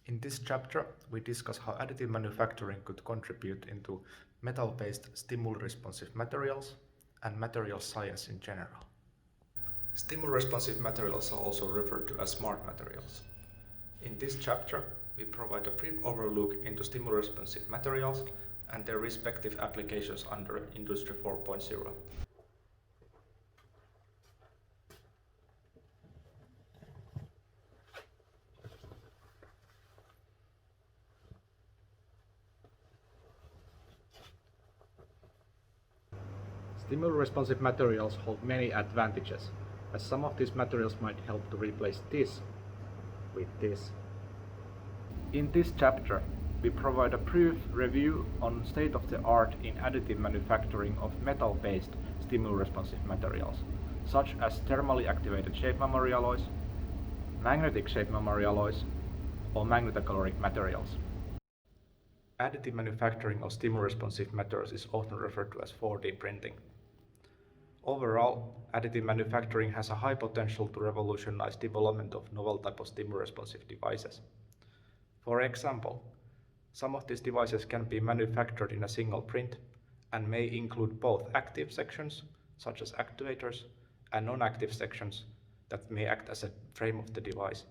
In this chapter, we discuss how additive manufacturing could contribute into metal-based stimuli-responsive materials and material science in general. Stimuli-responsive materials are also referred to as smart materials. In this chapter, we provide a brief overview into stimuli-responsive materials and their respective applications under Industry 4.0. Stimuli-responsive materials hold many advantages, as some of these materials might help to replace this with this. In this chapter, we provide a brief review on state-of-the-art in additive manufacturing of metal-based stimuli-responsive materials, such as thermally activated shape memory alloys, magnetic shape memory alloys, or magnetocaloric materials. Additive manufacturing of stimuli-responsive materials is often referred to as 4D printing. Overall, additive manufacturing has a high potential to revolutionize development of novel type of stimuli-responsive devices. For example, some of these devices can be manufactured in a single print and may include both active sections, such as actuators, and non-active sections that may act as a frame of the device.